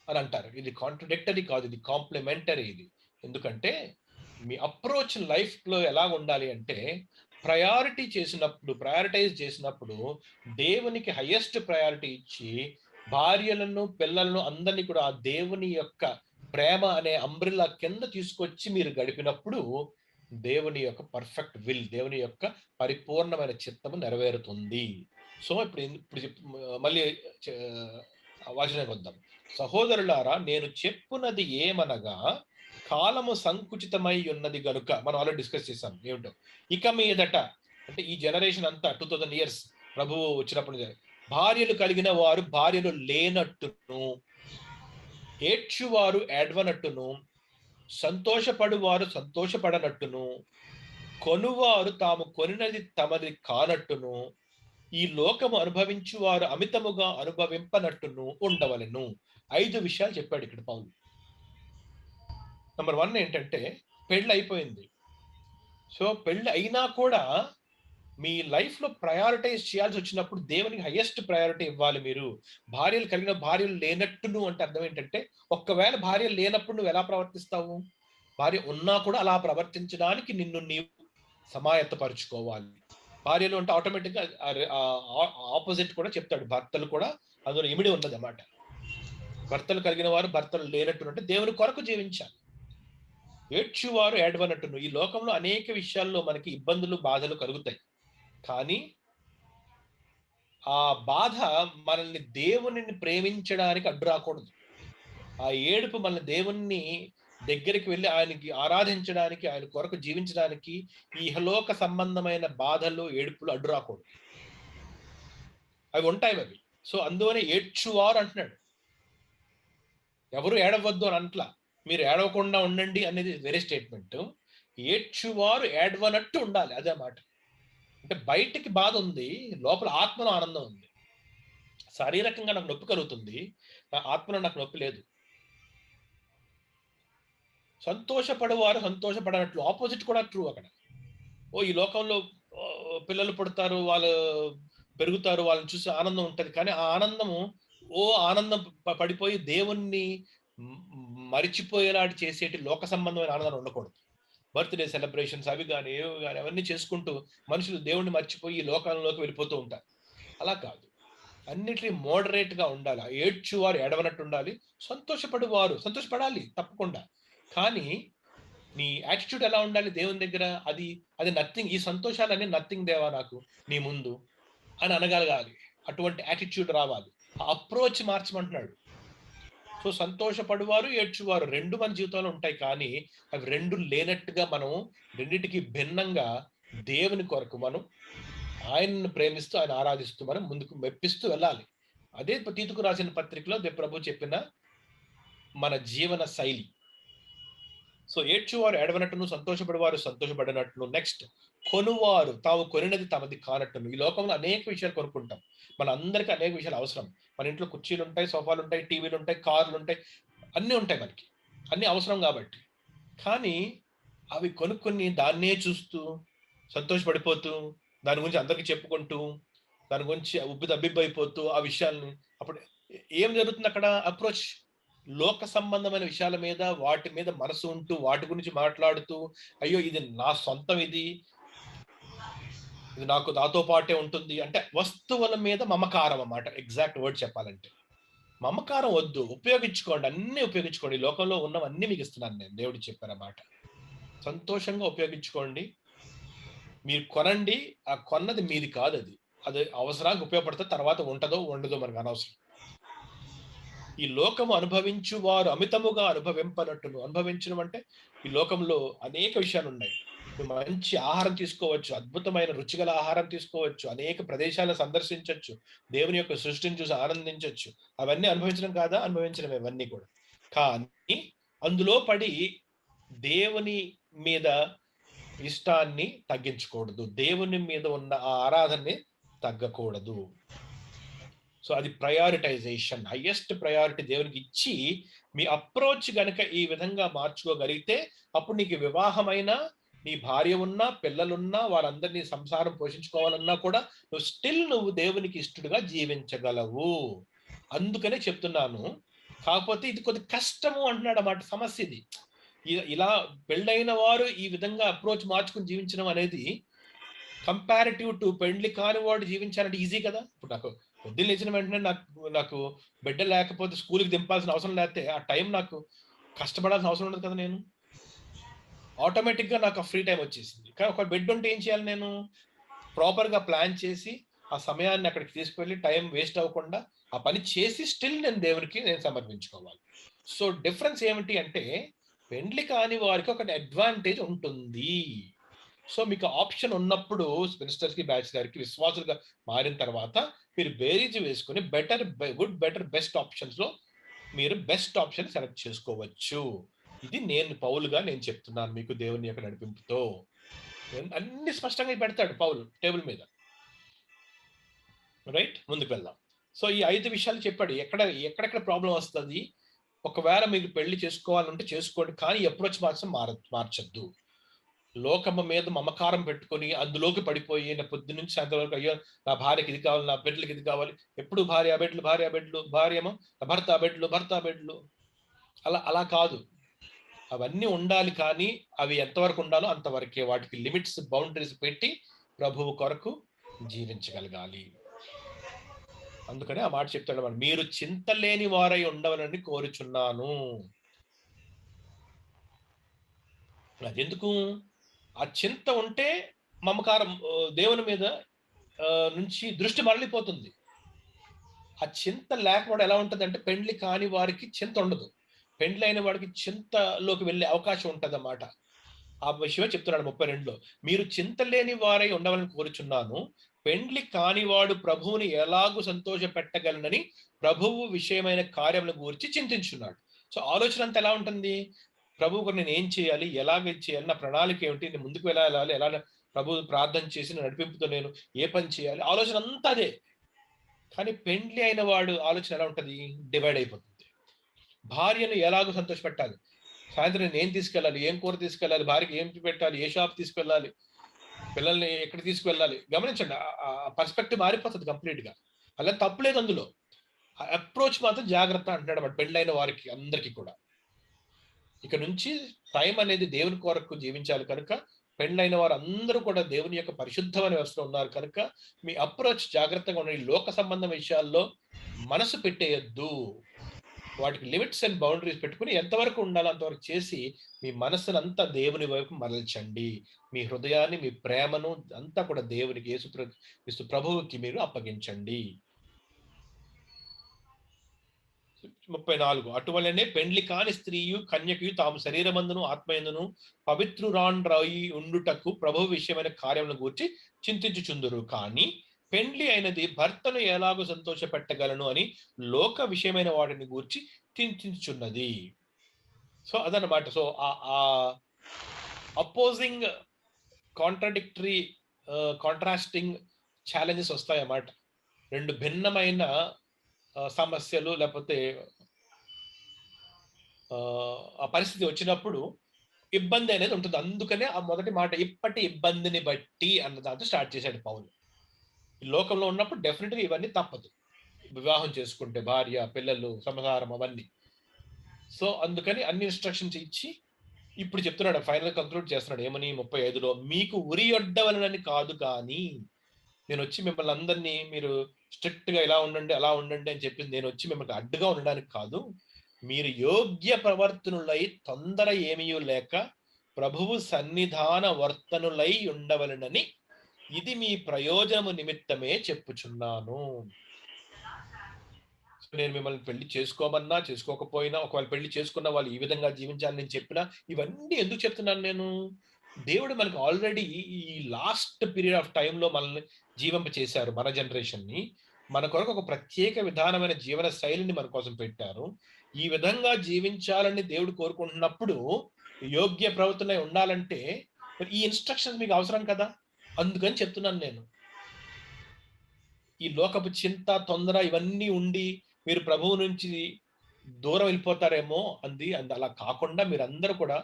అని అంటారు. ఇది కాంట్రడిక్టరీ కాదు. ఇది కాంప్లిమెంటరీ ఇది. ఎందుకంటే మీ అప్రోచ్ లైఫ్‌లో ఎలాగుండాలి అంటే ప్రయారిటైజ్ చేసినప్పుడు దేవునికి హైయెస్ట్ ప్రయారిటీ ఇచ్చి భార్యలను పిల్లలను అందరినీ కూడా ఆ దేవుని యొక్క ప్రేమ అనే అంబ్రిల్లా కింద తీసుకొచ్చి మీరు గడిపినప్పుడు దేవుని యొక్క పర్ఫెక్ట్ విల్, దేవుని యొక్క పరిపూర్ణమైన చిత్తము నెరవేరుతుంది. సో మళ్ళీ వచనానికి వద్దాం. సహోదరులారా, నేను చెప్పున్నది ఏమనగా, కాలము సంకుచితమై ఉన్నది గనుక, మనం ఆల్రెడీ డిస్కస్ చేసాం ఏమిటో. ఇక మీదట అంటే ఈ జనరేషన్ అంతా 2000 ఇయర్స్ ప్రభువు వచ్చినప్పుడు భార్యలు కలిగిన వారు భార్యలు లేనట్టును, ఏడ్చువారు ఏడ్వనట్టును, సంతోషపడువారు సంతోషపడనట్టును, కొనువారు తాము కొనినది తమది కానట్టును, ఈ లోకము అనుభవించు వారు అమితముగా అనుభవింపనట్టును ఉండవలెను. 5 విషయాలు చెప్పాడు ఇక్కడ పౌలు. నంబర్ 1 ఏంటంటే, పెళ్ళి అయిపోయింది. సో పెళ్ళి అయినా కూడా మీ లైఫ్ లో ప్రయారిటైజ్ చేయాల్సి వచ్చినప్పుడు దేవునికి హైయెస్ట్ ప్రయారిటీ ఇవ్వాలి. మీరు భార్యలు కలిగిన భార్యలు లేనట్టును అంటే అర్థం ఏంటంటే, ఒక్కవేళ భార్య లేనప్పుడు నువ్వు ఎలా ప్రవర్తిస్తావు? భార్య ఉన్నా కూడా అలా ప్రవర్తించడానికి నిన్ను నీవు సమాయత్తపరుచుకోవాలి. భార్యలు అంటే ఆటోమేటిక్ గా ఆపోజిట్ కూడా చెప్తాడు. భర్తలు కూడా అందులో ఇమిడి ఉన్నది అన్నమాట. భర్తలు కలిగిన వారు భర్తలు లేనట్టు అంటే దేవుని కొరకు జీవించాలి. ఏడ్చువారు ఏడవనట్టును. ఈ లోకంలో అనేక విషయాల్లో మనకి ఇబ్బందులు బాధలు కలుగుతాయి. కానీ ఆ బాధ మనల్ని దేవునిని ప్రేమించడానికి అడ్డు రాకూడదు. ఆ ఏడుపు మన దేవుణ్ణి దగ్గరికి వెళ్ళి ఆయనకి ఆరాధించడానికి, ఆయన కొరకు జీవించడానికి ఈ ఇహలోక సంబంధమైన బాధలు ఏడుపులు అడ్డు రాకూడదు. అవి ఉంటాయి అవి. సో అందువనే ఏడ్చువారు అంటున్నాడు. ఎవరు ఏడవద్దు అని అంట్లా. మీరు ఏడవకుండా ఉండండి అనేది వేరే స్టేట్మెంట్. ఏడ్చువారు ఏడవనట్టు ఉండాలి, అదే మాట. అంటే బయటికి బాధ ఉంది, లోపల ఆత్మలో ఆనందం ఉంది. శారీరకంగా నాకు నొప్పి కలుగుతుంది, ఆత్మలో నాకు నొప్పి లేదు. సంతోషపడేవారు సంతోషపడనట్లు, ఆపోజిట్ కూడా ట్రూ అక్కడ. ఈ లోకంలో పిల్లలు పుడతారు, వాళ్ళు పెరుగుతారు, వాళ్ళని చూసి ఆనందం ఉంటది. కానీ ఆ ఆనందము ఆనందం పడిపోయి దేవుణ్ణి మరిచిపోయేలాంటి చేసేటి లోక సంబంధమైన ఆనందాలు ఉండకూడదు. బర్త్డే సెలబ్రేషన్స్ అవి కానీ ఏవి కానీ అవన్నీ చేసుకుంటూ మనుషులు దేవుణ్ణి మర్చిపోయి లోకాలలోకి వెళ్ళిపోతూ ఉంటారు. అలా కాదు, అన్నిటినీ మోడరేట్ గా ఉండాలి. ఏడ్చువారు ఏడవనట్టు ఉండాలి, సంతోషపడేవారు సంతోషపడాలి తప్పకుండా. కానీ నీ యాటిట్యూడ్ ఎలా ఉండాలి దేవుని దగ్గర? అది నథింగ్. ఈ సంతోషాలన్నీ నథింగ్ దేవా నాకు నీ ముందు అని అనగలగాలి. అటువంటి యాటిట్యూడ్ రావాలి. ఆ అప్రోచ్ మార్చమంటున్నాడు. సో సంతోషపడువారు ఏడ్చువారు రెండు మన జీవితంలో ఉంటాయి. కానీ అవి రెండు లేనట్టుగా మనం రెండింటికి భిన్నంగా దేవుని కొరకు మనం ఆయనను ప్రేమిస్తూ ఆయన ఆరాధిస్తూ మనం ముందుకు మెప్పిస్తూ వెళ్ళాలి. అదే తీతుకు రాసిన పత్రికలో ప్రభు చెప్పిన మన జీవన శైలి. సో ఏడ్చువారు ఏడవనట్టును, సంతోషపడేవారు సంతోషపడినట్లు. నెక్స్ట్, కొనువారు తాము కొనినది తమది కానట్టును. ఈ లోకంలో అనేక విషయాలు కొనుక్కుంటాం. మన అందరికీ అనేక విషయాలు అవసరం. మన ఇంట్లో కుర్చీలు ఉంటాయి, సోఫాలు ఉంటాయి, టీవీలు ఉంటాయి, కార్లు ఉంటాయి, అన్నీ ఉంటాయి మనకి. అన్నీ అవసరం కాబట్టి. కానీ అవి కొనుక్కొని దాన్నే చూస్తూ సంతోషపడిపోతూ దాని గురించి అందరికీ చెప్పుకుంటూ దాని గురించి ఉబ్బిదబ్బిబ్బైపోతూ ఆ విషయాల్ని, అప్పుడు ఏం జరుగుతుంది అక్కడ? అప్రోచ్ లోక సంబంధమైన విషయాల మీద, వాటి మీద మనసు ఉంటూ వాటి గురించి మాట్లాడుతూ, అయ్యో ఇది నా సొంతం, ఇది నాతో పాటే ఉంటుంది అంటే వస్తువుల మీద మమకారం అన్నమాట. ఎగ్జాక్ట్ వర్డ్ చెప్పాలంటే మమకారం వద్దు, ఉపయోగించుకోండి, అన్ని ఉపయోగించుకోండి. లోకంలో ఉన్నవన్నీ మీకు ఇస్తున్నాను నేను, దేవుడు చెప్పారన్నమాట. సంతోషంగా ఉపయోగించుకోండి, మీరు కొనండి. ఆ కొన్నది మీది కాదు, అది అవసరానికి ఉపయోగపడుతుంది. తర్వాత ఉంటదో ఉండదో మనకు అనవసరం. ఈ లోకము అనుభవించు వారు అమితముగా అనుభవింపనట్టును. అనుభవించడం అంటే ఈ లోకంలో అనేక విషయాలు ఉన్నాయి. మంచి ఆహారం తీసుకోవచ్చు, అద్భుతమైన రుచిగల ఆహారం తీసుకోవచ్చు, అనేక ప్రదేశాలను సందర్శించవచ్చు, దేవుని యొక్క సృష్టిని చూసి ఆనందించవచ్చు. అవన్నీ అనుభవించడం కాదా? అనుభవించడం ఇవన్నీ కూడా. కానీ అందులో పడి దేవుని మీద ఇష్టాన్ని తగ్గించకూడదు, దేవుని మీద ఉన్న ఆ ఆరాధనని తగ్గకూడదు. సో అది ప్రయారిటైజేషన్. హైయెస్ట్ ప్రయారిటీ దేవునికి ఇచ్చి మీ అప్రోచ్ గనక ఈ విధంగా మార్చుకోగలిగితే అప్పుడు నీకు వివాహమైన, నీ భార్య ఉన్నా, పిల్లలున్నా, వాళ్ళందరినీ సంసారం పోషించుకోవాలన్నా కూడా నువ్వు దేవునికి ఇష్టడుగా జీవించగలవు. అందుకనే చెప్తున్నాను. కాకపోతే ఇది కొద్ది కష్టము అంటున్నాడు అన్నమాట. సమస్య ఇది. ఇలా పెళ్ళైన వారు ఈ విధంగా అప్రోచ్ మార్చుకుని జీవించడం అనేది కంపారిటివ్ టు పెండ్లి కాని వాడు జీవించాలంటే ఈజీ కదా. ఇప్పుడు నాకు పొద్దున్న లేచిన వెంటనే నాకు నాకు బిడ్డ లేకపోతే స్కూల్‌కి దింపాల్సిన అవసరం లేతే, ఆ టైం నాకు కష్టపడాల్సిన అవసరం ఉండదు కదా నేను. ఆటోమేటిక్‌గా నాకు ఆ ఫ్రీ టైమ్ వచ్చేసింది. కానీ ఒక బిడ్డ ఉంటే ఏం చేయాలి నేను? ప్రాపర్‌గా ప్లాన్ చేసి, ఆ సమయాన్ని అక్కడికి తీసుకువెళ్ళి టైం వేస్ట్ అవ్వకుండా ఆ పని చేసి స్టిల్ నేను దేవునికి నేను సమర్పించుకోవాలి. సో, డిఫరెన్స్ ఏమిటి అంటే పెండ్లి కాని వారికి ఒక అడ్వాంటేజ్ ఉంటుంది. సో, మీకు ఆప్షన్ ఉన్నప్పుడు మినిస్టర్స్‌కి, బ్యాచిలర్‌కి విశ్వాసులుగా మారిన తర్వాత మీరు బేరీజు వేసుకొని గుడ్, బెటర్, బెస్ట్ ఆప్షన్స్‌లో మీరు బెస్ట్ ఆప్షన్ సెలెక్ట్ చేసుకోవచ్చు. ఇది నేను పౌలుగా నేను చెప్తున్నాను మీకు దేవుని యొక్క నడిపింపుతో. అన్ని స్పష్టంగా పెడతాడు పౌలు టేబుల్ మీద. రైట్? ముందుకు వెళ్దాం. సో, ఈ 5 విషయాలు చెప్పాడు. ఎక్కడెక్కడ ప్రాబ్లమ్ వస్తది? ఒకవేళ మీరు పెళ్లి చేసుకోవాలంటే చేసుకోండి. కానీ అప్రోచ్ మాత్రం మార్చొద్దు. లోకము మీద మమకారం పెట్టుకొని అందులోకి పడిపోయి పొద్దున్నుంచి సాయంత్రం వరకు అయ్యో! నా భార్యకి ఇది కావాలి, నా బిడ్డలకి ఇది కావాలి. ఎప్పుడు భార్య బెడ్లు, భార్య బెడ్లు, భార్యేమో భర్త బెడ్లు, భర్త బెడ్లు. అలా అలా కాదు. అవన్నీ ఉండాలి కానీ అవి ఎంతవరకు ఉండాలో అంతవరకే. వాటికి లిమిట్స్, బౌండరీస్ పెట్టి ప్రభువు కొరకు జీవించగలగాలి. అందుకని ఆ మాట చెప్తాడన్నమాట. మీరు చింతలేని వారై ఉండవలని కోరుచున్నాను. అదెందుకు? ఆ చింత ఉంటే మమకారం దేవుని మీద నుంచి దృష్టి మరలిపోతుంది. ఆ చింత లేకపోవడం ఎలా ఉంటదంటే పెండ్లి కాని వారికి చింత ఉండదు. పెండ్లైన వాడికి చింతలోకి వెళ్ళే అవకాశం ఉంటదన్నమాట. ఆ విషయమే చెప్తున్నాడు 32లో. మీరు చింతలేని వారై ఉండవాలని కోరుచున్నాను. పెండ్లి కానివాడు ప్రభువుని ఎలాగు సంతోషపెట్టగలనని ప్రభువు విషయమైన కార్యములను గూర్చి చింతించున్నాడు. సో, ఆలోచన అంతా ఎలా ఉంటుంది? ప్రభువుకు నేనేం చేయాలి? ఎలాగ చేయాలి? నా ప్రణాళిక ఏమిటి? నేను ముందుకు ఎలా ఎళ్ళాలి? ఎలా ప్రభువు ప్రార్థన చేసి నడిపింపుతో నేను ఏ పని చేయాలి? ఆలోచన అంతా అదే. కానీ పెండ్లి అయిన వాడు ఆలోచన ఎలా ఉంటది? డివైడ్ అయిపోతుంది. భార్యను ఎలాగో సంతోషపెట్టాలి? సాయంత్రం నేనేం తీసుకెళ్ళాలి? ఏం కూర తీసుకెళ్ళాలి? భార్యకి ఏం పెట్టాలి? ఏ షాప్ తీసుకెళ్ళాలి? పిల్లల్ని ఎక్కడికి తీసుకువెళ్ళాలి? గమనించండి. పర్స్పెక్టివ్ మారిపోతది కంప్లీట్‌గా. అలా తప్పులేదు అందులో. అప్రోచ్ మాత్రం జాగ్రత్త అంటున్నాడన్నమాట పెళ్లైన వారికి అందరికి కూడా. ఇక నుంచి టైం అనేది దేవుని కొరకు జీవించాలి కనుక, పెండ్లైన వారందరూ కూడా దేవుని యొక్క పరిశుద్ధమైన వ్యవస్థలో ఉన్నారు కనుక, మీ అప్రోచ్ జాగ్రత్తగా ఉండండి. ఈ లోక సంబంధ విషయాల్లో మనసు పెట్టేయొద్దు. వాటికి లిమిట్స్ అండ్ బౌండరీస్ పెట్టుకొని ఎంతవరకు ఉండాలో అంతవరకు చేసి, మీ మనస్సునంతా దేవుని వైపు మరల్చండి. మీ హృదయాన్ని, మీ ప్రేమను అంతా కూడా దేవునికి యేసు ప్రభువుకి మీరు అప్పగించండి. 34 అటువలనే పెండ్లి కాని స్త్రీయు, కన్యకయు తాము శరీరమందును, ఆత్మయందును పవిత్రురాండ్రయి ఉండుటకు ప్రభువు విషయమైన కార్యములను గూర్చి చింతించుచుందురు. కానీ పెండ్లి అయినది భర్తను ఎలాగో సంతోషపెట్టగలను అని లోక విషయమైన వాటిని గూర్చి చింతించుచున్నది. సో, అదనమాట. So, opposing contradictory contrasting challenges వస్తాయన్నమాట. 2 భిన్నమైన సమస్యలు లేపోతే ఆ పరిస్థితి వచ్చినప్పుడు ఇబ్బంది అనేది ఉంటుంది. అందుకనే ఆ మొదటి మాట ఇప్పటి ఇబ్బందిని బట్టి అన్న దాంతో స్టార్ట్ చేశాడు పౌలు. ఈ లోకంలో ఉన్నప్పుడు డెఫినిట్‌గా ఇవన్నీ తప్పదు. వివాహం చేసుకుంటే భార్య, పిల్లలు, సంసారం అవన్నీ. సో, అందుకని అన్ని ఇన్‌స్ట్రక్షన్స్ ఇచ్చి ఇప్పుడు చెప్తున్నాడు. ఫైనల్‌గా కంక్లూడ్ చేస్తున్నాడు. ఏమని 35లో మీకు ఉరియొడ్డవలనని కాదు గానీ, నేనొచ్చి మిమ్మల్ని అందరిని మీరు స్ట్రిక్ట్‌గా ఇలా ఉండండి, అలా ఉండండి అని చెప్పింది నేనొచ్చి మిమ్మల్ని అడ్డుగా ఉండడానికి కాదు. మీరు యోగ్య ప్రవర్తనులై తొందర ఏమీయు లేక ప్రభువు సన్నిధాన వర్తనులై ఉండవలెనని ఇది మీ ప్రయోజనము నిమిత్తమే చెప్పుచున్నాను. నేను మిమ్మల్ని పెళ్లి చేసుకోమన్నా, చేసుకోకపోయినా, ఒకవేళ పెళ్లి చేసుకున్న వాళ్ళు ఈ విధంగా జీవించాలని నేను చెప్పినా, ఇవన్నీ ఎందుకు చెప్తున్నాను నేను? దేవుడు మనకు ఆల్రెడీ ఈ లాస్ట్ పీరియడ్ ఆఫ్ టైమ్‌లో మనల్ని జీవింపచేశారు మన జనరేషన్‌ని. మన కొరకు ఒక ప్రత్యేక విధానమైన జీవన శైలిని మన కోసం పెట్టారు. ఈ విధంగా జీవించాలని దేవుడు కోరుకుంటున్నప్పుడు, యోగ్య ప్రవర్తనై ఉండాలంటే, మరి ఈ ఇన్‌స్ట్రక్షన్స్ మీకు అవసరం కదా! అందుకని చెప్తున్నాను నేను. ఈ లోకపు చింత, తొందర ఇవన్నీ ఉండి మీరు ప్రభువు నుంచి దూరం వెళ్ళిపోతారేమో అలా కాకుండా మీరందరూ కూడా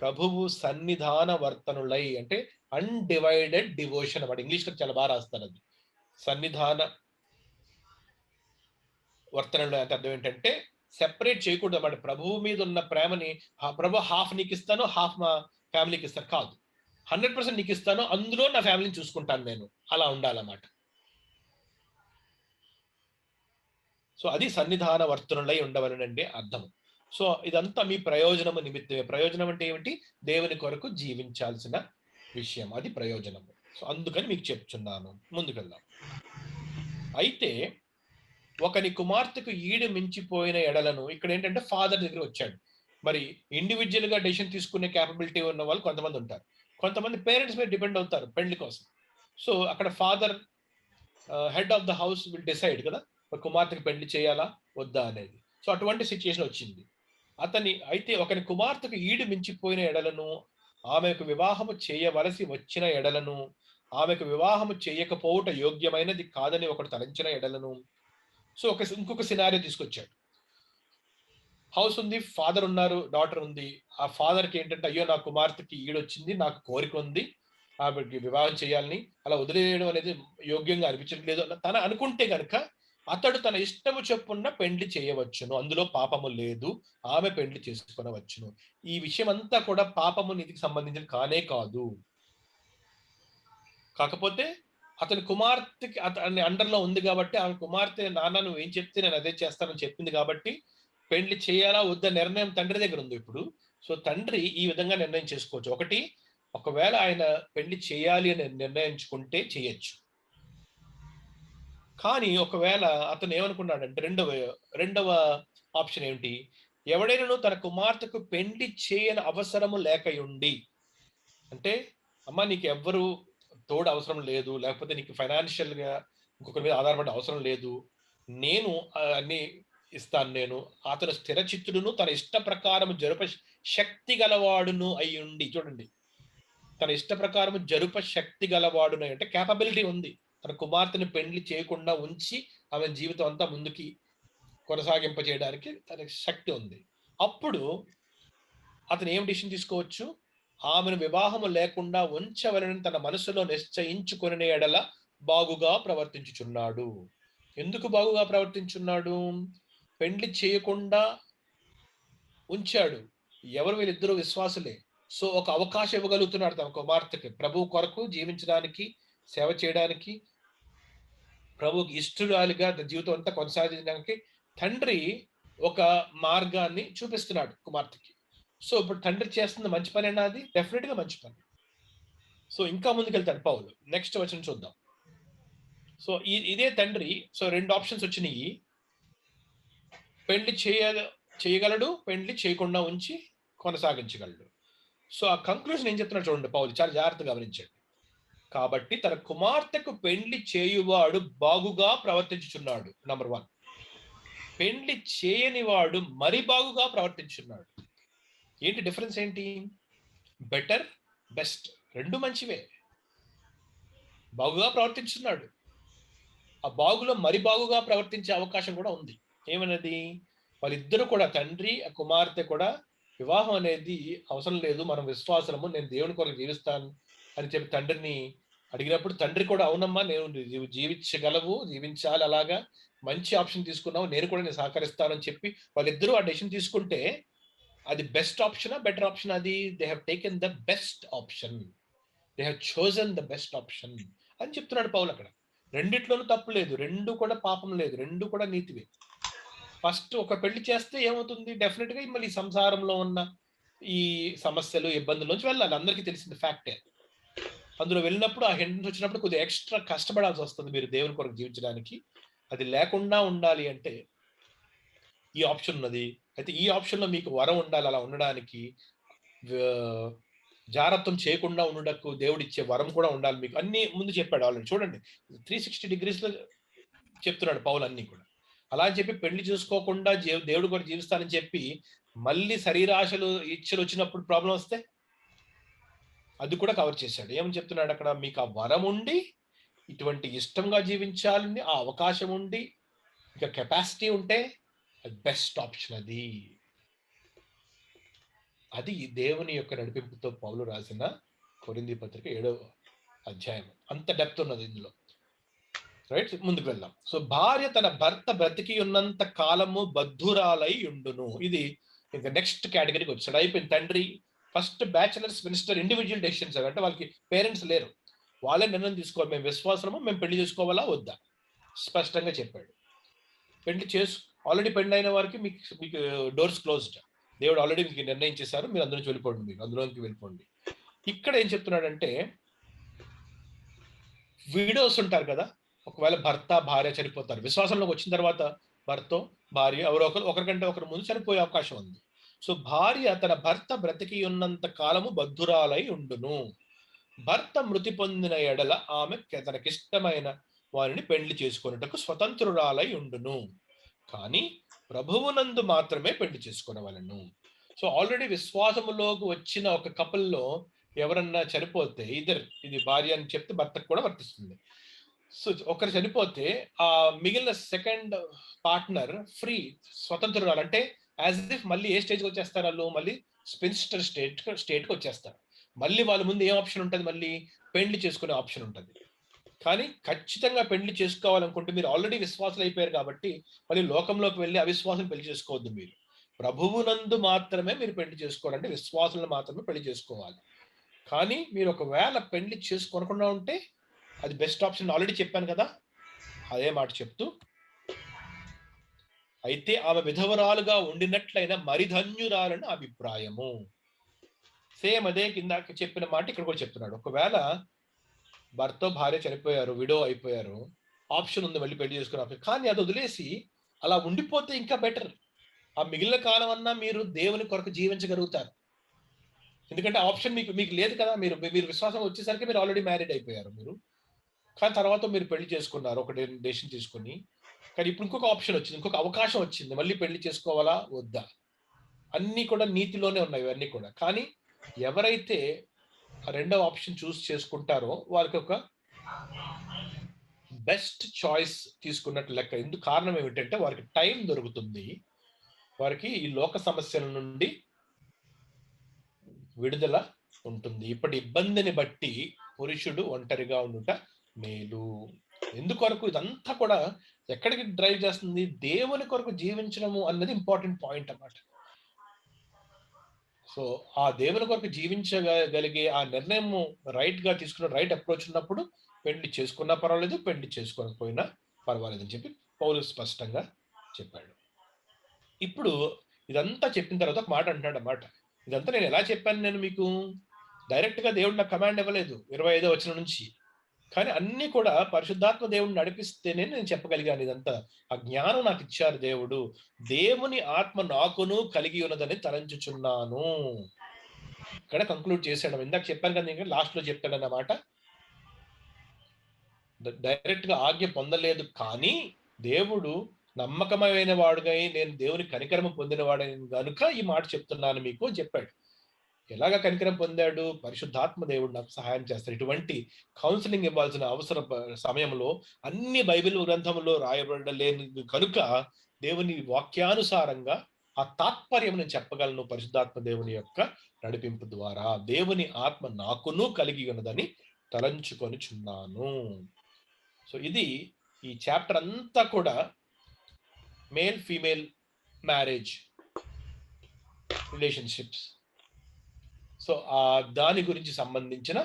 ప్రభువు సన్నిధాన వర్తనులై అంటే అన్‌డివైడెడ్ డివోషన్ అన్నమాట. ఇంగ్లీష్‌లో చాలా రాస్తారది. సన్నిధాన వర్తనలు అంటే అర్థం ఏంటంటే సెపరేట్ చేయకూడదన్నమాట. ప్రభువు మీద ఉన్న ప్రేమని ప్రభు హాఫ్ నీకిస్తాను, హాఫ్ మా ఫ్యామిలీకిస్తాను కాదు. 100% నీకు ఇస్తాను, అందులో నా ఫ్యామిలీని చూసుకుంటాను నేను. అలా ఉండాలన్నమాట. సో అది సన్నిధాన వర్తనులై ఉండవలనండి అర్థం. సో ఇదంతా మీ ప్రయోజనము నిమిత్తమే. ప్రయోజనం అంటే ఏమిటి? దేవుని కొరకు జీవించాల్సిన విషయం. అది ప్రయోజనము. సో అందుకని మీకు చెప్తున్నాను. ముందుకెళ్దాం. అయితే ఒకని కుమార్తెకు ఈడు మించిపోయిన ఎడలను, ఇక్కడ ఏంటంటే ఫాదర్ దగ్గర వచ్చాడు. మరి ఇండివిడ్యువల్ గా డెసిషన్ తీసుకునే క్యాపబిలిటీ ఉన్న వాళ్ళు కొంతమంది ఉంటారు. కొంతమంది పేరెంట్స్ మీద డిపెండ్ అవుతారు పెళ్లి కోసం. సో అక్కడ father head of the house will decide కదా, కుమార్తెకి పెళ్లి చేయాలా వద్దా అనేది. సో అటువంటి సిచ్యుయేషన్ వచ్చింది. అయితే ఒకని కుమార్తెకు ఈడు మించిపోయిన ఎడలను, ఆమెకు వివాహము చేయవలసి వచ్చిన ఎడలను, ఆమెకు వివాహము చేయకపోవుట యోగ్యమైనది కాదని ఒకడు తలంచిన ఎడలను. సో ఇంకొక సినారియో తీసుకొచ్చాడు. హౌస్ ఉంది, ఫాదర్ ఉన్నారు, డాటర్ ఉంది. ఆ ఫాదర్కి ఏంటంటే, అయ్యో నా కుమార్తెకి ఈడొచ్చింది, నాకు కోరిక ఉంది, ఆమెకి వివాహం చేయాలని, అలా వదిలేయడం అనేది యోగ్యంగా అనిపించట్లేదు తన అనుకుంటే గనక అతడు తన ఇష్టము చొప్పున పెండ్లి చేయవచ్చును, అందులో పాపము లేదు, ఆమె పెండ్లి చేసుకొనవచ్చును. ఈ విషయం అంతా కూడా పాపము నీతికి సంబంధించిన కానే కాదు. కాకపోతే అతని కుమార్తెకి అతని అండర్లో ఉంది కాబట్టి, ఆమె కుమార్తె నాన్న నువ్వు ఏం చెప్తే నేను అదే చేస్తానని చెప్పింది కాబట్టి పెళ్లి చేయాలా వద్ద నిర్ణయం తండ్రి దగ్గర ఉంది ఇప్పుడు. సో తండ్రి ఈ విధంగా నిర్ణయం చేసుకోవచ్చు. ఒకవేళ ఆయన పెళ్లి చేయాలి అని నిర్ణయించుకుంటే చేయొచ్చు. కానీ ఒకవేళ అతను ఏమనుకున్నాడంటే రెండవ ఆప్షన్ ఏమిటి? ఎవడైనా తన కుమార్తెకు పెళ్లి చేయని అవసరము లేకయుండి, అంటే అమ్మ నీకు ఎవ్వరు తోడు అవసరం లేదు, లేకపోతే నీకు ఫైనాన్షియల్ గా ఇంకొకరి మీద ఆధారపడే అవసరం లేదు, నేను అన్ని ఇస్తాను, నేను అతను స్థిరచిత్తుడును తన ఇష్ట ప్రకారం జరుప శక్తి గలవాడును అయ్యుండి, చూడండి, తన ఇష్ట ప్రకారం జరుప శక్తి గలవాడును అంటే క్యాపబిలిటీ ఉంది, తన కుమార్తెను పెళ్లి చేయకుండా ఉంచి ఆమె జీవితం అంతా ముందుకి కొనసాగింప చేయడానికి తనకి శక్తి ఉంది. అప్పుడు అతను ఏం డిసిషన్ తీసుకోవచ్చు? ఆమెను వివాహము లేకుండా ఉంచవలనని తన మనసులో నిశ్చయించుకునే ఎడల బాగుగా ప్రవర్తించుచున్నాడు. ఎందుకు బాగుగా ప్రవర్తించున్నాడు? పెండ్లి చేయకుండా ఉంచాడు. ఎవరు? వీళ్ళిద్దరూ విశ్వాసులే. సో ఒక అవకాశం ఇవ్వగలుగుతున్నాడు తన కుమార్తెకి ప్రభువు కొరకు జీవించడానికి, సేవ చేయడానికి, ప్రభువుకి ఇష్టరాలిగా జీవితం అంతా కొనసాగించడానికి తండ్రి ఒక మార్గాన్ని చూపిస్తున్నాడు కుమార్తెకి. సో ఇప్పుడు తండ్రి చేస్తున్న మంచి పని అది డెఫినెట్ గా మంచి పని. సో ఇంకా ముందుకెళ్తాడు పౌలు. నెక్స్ట్ వచనం చూద్దాం. సో ఇదే తండ్రి, సో 2 ఆప్షన్స్ వచ్చినాయి. పెళ్లి చేయగలడు, పెళ్లి చేయకుండా ఉంచి కొనసాగించగలడు. సో ఆ కంక్లూజన్ ఏం చెప్తున్నాడు చూడండి పౌలు, చాలా జాగ్రత్తగా గమనించండి. కాబట్టి తన కుమార్తెకు పెళ్లి చేయువాడు బాగుగా ప్రవర్తించుచున్నాడు. నంబర్ 1. పెళ్లి చేయని వాడు మరి బాగుగా ప్రవర్తించున్నాడు. ఏంటి డిఫరెన్స్ ఏంటి? బెటర్, బెస్ట్ రెండు మంచివే. బాగుగా ప్రవర్తించున్నాడు, ఆ బాగులో మరి బాగుగా ప్రవర్తించే అవకాశం కూడా ఉంది. ఏమన్నది? వాళ్ళిద్దరూ కూడా, తండ్రి ఆ కుమార్తె కూడా, వివాహం అనేది అవసరం లేదు, మనం విశ్వాసము, నేను దేవుని కొరకు జీవిస్తాను అని చెప్పి తండ్రిని అడిగినప్పుడు తండ్రి కూడా అవునమ్మా నేను జీవించగలవు, జీవించాలి, అలాగా మంచి ఆప్షన్ తీసుకున్నావు, నేను కూడా నేను సహకరిస్తానని చెప్పి వాళ్ళిద్దరూ ఆ డెసిషన్ తీసుకుంటే అది బెస్ట్ ఆప్షనా బెటర్ ఆప్షన్? అది they have taken the best option, they have chosen the best option అని చెప్తున్నాడు పౌలు అక్కడ. రెండిట్లోనూ తప్పు లేదు, రెండు కూడా పాపం లేదు, రెండు కూడా నీతివే. ఫస్ట్ ఒక పెళ్లి చేస్తే ఏమవుతుంది? డెఫినెట్ గా మళ్ళీ సంసారంలో ఉన్న ఈ సమస్యలు, ఇబ్బందుల నుంచి వెళ్ళాలి, అందరికీ తెలిసిన ఫ్యాక్టే. అందులో వెళ్ళినప్పుడు ఆ హిండ్రెన్స్ వచ్చినప్పుడు కొద్దిగా ఎక్స్ట్రా కష్టపడాల్సి వస్తుంది మీరు దేవుని కొరకు జీవించడానికి. అది లేకుండా ఉండాలి అంటే ఈ ఆప్షన్ ఉన్నది. అయితే ఈ ఆప్షన్ లో మీకు వరం ఉండాలి, అలా ఉండడానికి జాగ్రత్తం చేయకుండా ఉండటకు దేవుడిచ్చే వరం కూడా ఉండాలి మీకు. అన్ని ముందు చెప్పాడు ఆల్రెడీ. చూడండి 360 degrees లో చెప్తున్నాడు పౌలు అన్ని కూడా. అలా అని చెప్పి పెళ్లి చూసుకోకుండా దేవుడు కూడా జీవిస్తానని చెప్పి మళ్ళీ శరీరాశలు ఇచ్చలు వచ్చినప్పుడు ప్రాబ్లం వస్తే అది కూడా కవర్ చేశాడు. ఏమని చెప్తున్నాడు అక్కడ? మీకు ఆ వరం ఉండి ఇటువంటి ఇష్టంగా జీవించాలని ఆ అవకాశం ఉండి ఇక కెపాసిటీ ఉంటే బెస్ట్ ఆప్షన్ అది. అది దేవుని యొక్క నడిపింపుతో పౌలు రాసిన కొరింథీ పత్రిక 7వ అధ్యాయం. అంత డెప్త్ ఉన్నది ఇందులో. రైట్, ముందుకు వెళ్దాం. సో భార్య తన భర్త బ్రతికి ఉన్నంత కాలము బద్ధురాలై ఉండును. ఇది ఇంకా నెక్స్ట్ కేటగిరీకి వచ్చాడు. అయిపోయింది. తండ్రి first bachelors minister individual decisions అంటే వాళ్ళకి పేరెంట్స్ లేరు. వాళ్ళే నిర్ణయం తీసుకోవాలి. మేము విశ్వాసము, మేము పెళ్లి చేసుకోవాలా వద్దా? స్పష్టంగా చెప్పాడు. పెళ్లి చేసు ఆల్రెడీ పెళ్లయిన వారికి మీకు మీకు డోర్స్ క్లోజ్డ్. దేవుడు ఆల్రెడీ మీకు నిర్ణయం చేశారు. మీరు అందులో నుంచి వెళ్ళిపోండి. మీరు అందులోకి వెళ్ళిపోండి. ఇక్కడ ఏం చెప్తున్నాడంటే విడోస్ ఉంటారు కదా! ఒకవేళ భర్త, భార్య చనిపోతారు. విశ్వాసంలోకి వచ్చిన తర్వాత భర్తో, భార్య ఎవరో ఒకరికంటే ఒకరు ముందు చనిపోయే అవకాశం ఉంది. సో, భార్య తన భర్త బ్రతికి ఉన్నంత కాలము బద్ధురాలై ఉండును. భర్త మృతి పొందిన ఎడల ఆమె తనకిష్టమైన వారిని పెళ్లి చేసుకొనుటకు స్వతంత్రురాలై ఉండును. కానీ ప్రభువునందు మాత్రమే పెళ్లి చేసుకొనవలెను. సో, ఆల్రెడీ విశ్వాసములోకి వచ్చిన ఒక కపుల్‌లో ఎవరన్నా చనిపోతే ఇది భార్య అని చెప్తే భర్తకు కూడా వర్తిస్తుంది. సో, ఒకరు చనిపోతే మిగిలిన సెకండ్ పార్ట్నర్ ఫ్రీ స్వతంత్రురాలు. అంటే యాస్ ఇఫ్ మళ్ళీ ఏ స్టేజ్‌కి వచ్చేస్తారు ఆళ్ళు? మళ్ళీ స్పిన్స్టర్ స్టేట్‌కి వచ్చేస్తారు. మళ్ళీ వాళ్ళ ముందు ఏం ఆప్షన్ ఉంటది మళ్ళీ? పెళ్లి చేసుకునే ఆప్షన్ ఉంటది. కానీ ఖచ్చితంగా పెళ్లి చేసుకోవాలనుకుంటే మీరు ఆల్రెడీ విశ్వాసులు అయిపోయారు కాబట్టి మళ్ళీ లోకంలోకి వెళ్లి అవిశ్వాసులు పెళ్లి చేసుకోవద్దు మీరు. ప్రభువునందు మాత్రమే మీరు పెళ్లి చేసుకోవాలి. అంటే విశ్వాసులను మాత్రమే పెళ్లి చేసుకోవాలి. కానీ మీరు ఒకవేళ పెళ్లి చేసుకోనకుండా ఉంటే అది బెస్ట్ ఆప్షన్ ఆల్రెడీ చెప్పాను కదా! అదే మాట చెప్తూ అయితే ఆమె విధవరాలుగా ఉండినట్లయినా మరి ధన్యురాలని అభిప్రాయము. సేమ్ అదే కిందాక చెప్పిన మాట ఇక్కడ కూడా చెప్తున్నాడు. ఒకవేళ భర్తో, భార్య చనిపోయారు, విడో అయిపోయారు. ఆప్షన్ ఉంది మళ్ళీ పెళ్లి చేసుకునే ఆప్షన్. కానీ అది వదిలేసి అలా ఉండిపోతే ఇంకా బెటర్. ఆ మిగిలిన కాలం అన్నా మీరు దేవుని కొరకు జీవించగలుగుతారు. ఎందుకంటే ఆప్షన్ మీకు మీకు లేదు కదా! మీరు మీరు విశ్వాసం వచ్చేసరికి మీరు ఆల్రెడీ మ్యారీడ్ అయిపోయారు మీరు. కానీ తర్వాత మీరు పెళ్లి చేసుకున్నారు. ఒక డెసిషన్ తీసుకొని. కానీ ఇప్పుడు ఇంకొక ఆప్షన్ వచ్చింది. ఇంకొక అవకాశం వచ్చింది. మళ్ళీ పెళ్లి చేసుకోవాలా? వద్దా? అన్నీ కూడా నీతిలోనే ఉన్నాయి ఇవన్నీ కూడా. కానీ ఎవరైతే ఆ రెండవ ఆప్షన్ చేసుకుంటారో వాళ్ళకొక బెస్ట్ చాయిస్ తీసుకున్నట్టు లెక్క. కారణం ఏమిటంటే వారికి టైం దొరుకుతుంది. వారికి ఈ లోక సమస్యల నుండి విడుదల ఉంటుంది. ఇప్పటి ఇబ్బందిని బట్టి పురుషుడు ఒంటరిగా ఉండుట మేలు. ఎందుకొరకు ఇదంతా కూడా ఎక్కడికి డ్రైవ్ చేస్తుంది? దేవుని కొరకు జీవించడము అన్నది ఇంపార్టెంట్ పాయింట్ అన్నమాట. సో, ఆ దేవుని కొరకు జీవించగలిగే ఆ నిర్ణయము రైట్‌గా తీసుకున్న రైట్ అప్రోచ్ ఉన్నప్పుడు పెళ్లి చేసుకున్నా పర్వాలేదు, పెళ్లి చేసుకోకపోయినా పర్వాలేదని చెప్పి పౌలు స్పష్టంగా చెప్పాడు. ఇప్పుడు ఇదంతా చెప్పిన తర్వాత ఒక మాట అంటున్నాడన్నమాట. ఇదంతా నేను ఎలా చెప్పాను నేను మీకు? డైరెక్ట్‌గా దేవుడు నాకు కమాండ్ ఇవ్వలేదు 25వ వచనం నుంచి. కానీ అన్నీ కూడా పరిశుద్ధాత్మ దేవుడు నడిపిస్తేనే నేను చెప్పగలిగాను ఇదంతా. ఆ జ్ఞానం నాకిచ్చారు దేవుడు. దేవుని ఆత్మ నాకును కలిగి ఉన్నదని తలంచుచున్నాను. ఇక్కడ కంక్లూడ్ చేసాడు. ఇందాక చెప్పాను కదా! నేను లాస్ట్‌లో చెప్తాడన్నమాట. డైరెక్ట్‌గా ఆజ్ఞ పొందలేదు కానీ, దేవుడు నమ్మకమైన వాడుగై నేను దేవుని కనికరము పొందినవాడని గనుక ఈ మాట చెప్తున్నాను మీకు అని చెప్పాడు. ఎలాగా కనికరం పొందాడు? పరిశుద్ధాత్మ దేవుడు నాకు సహాయం చేస్తాడు. ఇటువంటి కౌన్సెలింగ్ ఇవ్వాల్సిన అవసరం సమయంలో అన్ని బైబిల్ గ్రంథములో రాయబడలేనిది కనుక దేవుని వాక్యానుసారంగా ఆ తాత్పర్యం నేను చెప్పగలను పరిశుద్ధాత్మ దేవుని యొక్క నడిపింపు ద్వారా. దేవుని ఆత్మ నాకును కలిగి ఉన్నదని తలంచుకొనుచున్నాను. సో, ఇది ఈ చాప్టర్ అంతా కూడా male, female marriage relationships. So, దాని గురించి సంబంధించిన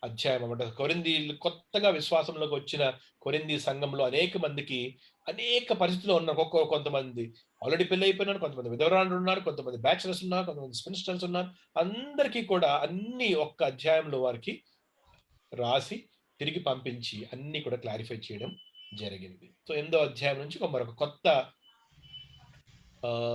అధ్యాయం అన్నమాట. కొరింథీయులు కొత్తగా విశ్వాసంలోకి వచ్చిన కొరింథీ సంఘంలో అనేక మందికి అనేక పరిస్థితుల్లో ఉన్న కొంతమంది ఆల్రెడీ పెళ్లయిపోయినారు, కొంతమంది విధవరాలున్నారు, కొంతమంది బ్యాచిలర్స్ ఉన్నారు, కొంతమంది స్పిన్స్టర్స్ ఉన్నారు. అందరికీ కూడా అన్ని ఒక్క అధ్యాయంలో వారికి రాసి, తిరిగి పంపించి అన్నీ కూడా క్లారిఫై చేయడం జరిగింది. సో, 8దో అధ్యాయం నుంచి మరొక కొత్త ఆహ్